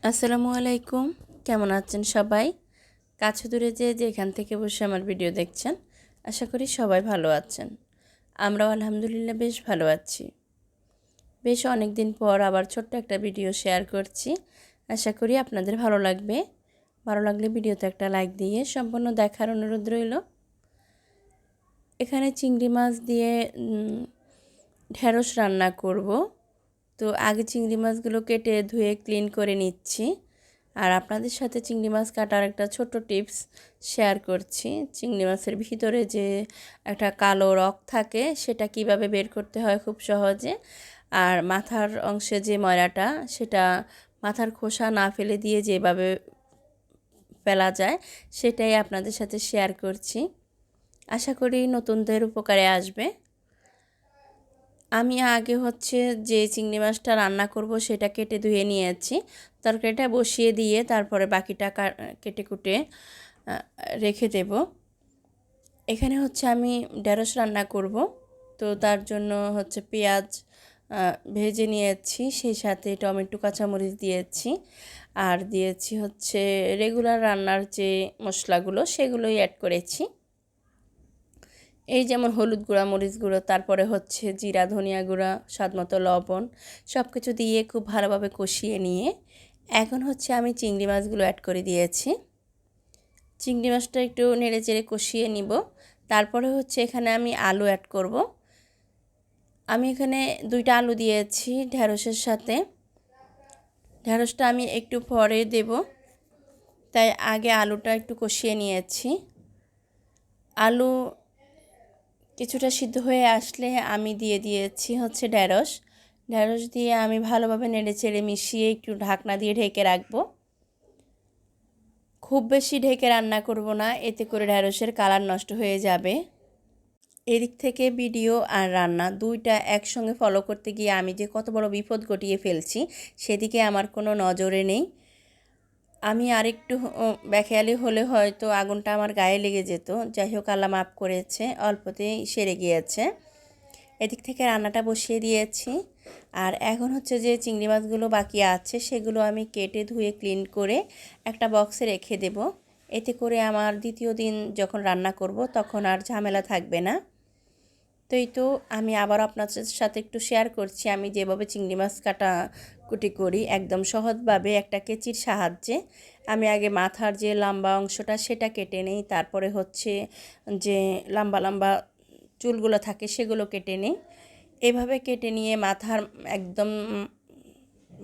আসসালামু আলাইকুম। কেমন আছেন সবাই? কাছে দূরে যে যেখান থেকে বসে আমার ভিডিও দেখছেন, আশা করি সবাই ভালো আছেন। আমরাও আলহামদুলিল্লাহ বেশ ভালো আছি। বেশ অনেক দিন পর আবার ছোট্ট একটা ভিডিও শেয়ার করছি। আশা করি আপনাদের ভালো লাগবে। ভালো লাগলে ভিডিওতে একটা লাইক দিয়ে সম্পূর্ণ দেখার অনুরোধ রইল। এখানে চিংড়ি মাছ দিয়ে ঢেঁড়স রান্না করব। তো আগে চিংড়ি মাছগুলো কেটে ধুয়ে ক্লিন করে নিচ্ছি। আর আপনাদের সাথে চিংড়ি মাছ কাটার একটা ছোট্ট টিপস শেয়ার করছি। চিংড়ি মাছের ভিতরে যে একটা কালো রক থাকে সেটা কিভাবে বের করতে হয় খুব সহজে। আর মাথার অংশে যে ময়লাটা সেটা মাথার খোসা না ফেলে দিয়ে যেভাবে ফেলা যায় সেটাই আপনাদের সাথে শেয়ার করছি। আশা করি নতুনদের উপকারে আসবে। আমি আগে যে চিংড়ি মাছটা রান্না করব সেটা কেটে ধুয়ে নিয়েছি। তরকারিটা বসিয়ে দিয়ে তারপরে বাকিটা কেটে কুটে রেখে দেব। এখানে আমি ঢেঁড়স রান্না করব। তো তার জন্য পেঁয়াজ ভেজে নিয়েছি, সেই সাথে টমেটো কাঁচামরিচ দিয়েছি আর দিয়েছি রেগুলার রান্নার যে মশলাগুলো সেগুলোই অ্যাড করেছি। এই যেমন হলুদ গুঁড়া, মরিচ গুঁড়ো, তারপরে জিরা, ধনিয়া গুঁড়া, স্বাদমতো লবণ সব কিছু দিয়ে খুব ভালোভাবে কষিয়ে নিয়ে এখন আমি চিংড়ি মাছগুলো অ্যাড করে দিয়েছি। চিংড়ি মাছটা একটু নেড়েচেড়ে কষিয়ে নিব। তারপরে এখানে আমি আলু অ্যাড করব। আমি এখানে 2টা আলু দিয়েছি ঢেঁড়সের সাথে। ঢেঁড়সটা আমি একটু পরে দেব, তাই আগে আলুটা একটু কষিয়ে নিয়েছি। আলু কিছুটা সিদ্ধ হয়ে আসলে আমি দিয়ে দিয়েছি ঢেঁড়স। ঢেঁড়স দিয়ে আমি ভালোভাবে নেড়েচেড়ে মিশিয়ে একটু ঢাকনা দিয়ে ঢেকে রাখবো। খুব বেশি ঢেকে রান্না করব না, এতে করে ঢেঁড়সের কালার নষ্ট হয়ে যাবে। এদিক থেকে ভিডিও আর রান্না দুইটা একসঙ্গে ফলো করতে গিয়ে আমি যে কত বড় বিপদ ঘটিয়ে ফেলছি সেদিকে আমার কোনো নজরে নেই। আমি আরেকটু বেখেয়ালি হলে হয়তো আগুনটা আমার গায়ে লেগে যেত। যাই হোক, আল্লাহ মাফ করেছে, অল্পতেই সেরে গিয়েছে। এদিক থেকে রান্নাটা বসিয়ে দিয়েছি। আর এখন যে চিংড়ি মাছগুলো বাকি আছে সেগুলো আমি কেটে ধুয়ে ক্লিন করে একটা বক্সে রেখে দেব। এতে করে আমার দ্বিতীয় দিন যখন রান্না করব তখন আর ঝামেলা থাকবে না। তো আমি আবার আপনাদের সাথে একটু শেয়ার করছি আমি যেভাবে চিংড়ি মাছ কাটাকুটি করি একদম সহজভাবে একটা কেচির সাহায্যে। আমি আগে মাথার যে লম্বা অংশটা সেটা কেটে নেই, তারপরে যে লম্বা লম্বা চুলগুলো থাকে সেগুলো কেটে নিই। এভাবে কেটে নিয়ে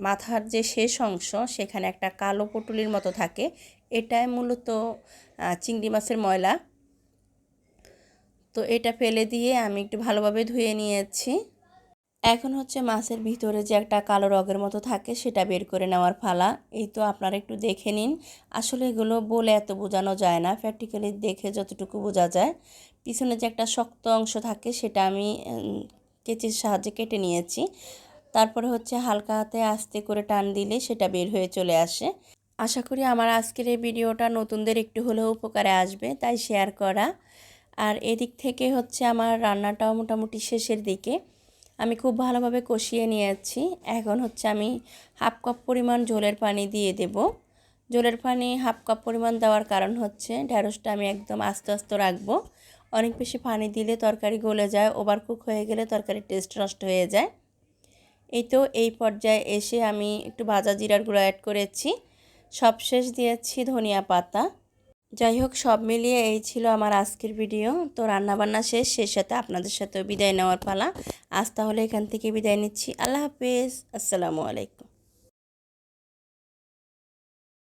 মাথার যে শেষ অংশ সেখানে একটা কালো পুঁটুলির মতো থাকে, এটাই মূলত চিংড়ি মাছের ময়লা। তো এটা ফেলে দিয়ে আমি একটু ভালোভাবে ধুয়ে নিয়েছি। এখন মাছের ভিতরে যে একটা কালো রগের মতো থাকে সেটা বের করে নেওয়ার পালা। এই তো আপনারা একটু দেখে নিন। আসলে এগুলো বলে এত বোঝানো যায় না, প্র্যাকটিক্যালি দেখে যতটুকু বোঝা যায়। পিছনে যে একটা শক্ত অংশ থাকে সেটা আমি কেচির সাহায্যে কেটে নিয়েছি। তারপরে হালকা হাতে আস্তে করে টান দিলে সেটা বের হয়ে চলে আসে। আশা করি আমার আজকের এই ভিডিওটা নতুনদের একটু হলেও উপকারে আসবে, তাই শেয়ার করা। আর এদিক থেকে আমার রান্নাটাও মোটামুটি শেষের দিকে। আমি খুব ভালোভাবে কষিয়ে নিয়েছি। এখন আমি হাফ কাপ পরিমাণ ঝোলের পানি দিয়ে দেব। ঝোলের পানি হাফ কাপ পরিমাণ দেওয়ার কারণ ঢেঁড়সটা আমি একদম আস্তে আস্তে রাখবো। অনেক বেশি পানি দিলে তরকারি গলে যায়, ওভারকুক হয়ে গেলে তরকারির টেস্ট নষ্ট হয়ে যায়। এই পর্যায়ে এসে আমি একটু ভাজা জিরার গুঁড়ো অ্যাড করেছি, সবশেষ দিয়েছি ধনিয়া পাতা। যাই হোক, সব মিলিয়ে এই ছিল আমার আজকের ভিডিও। তো রান্নাবান্না শেষ, সাথে আপনাদের সাথেও বিদায় নেওয়ার পালা। আজ তাহলে এখান থেকে বিদায় নিচ্ছি। আল্লাহ হাফেজ, আসসালামু আলাইকুম।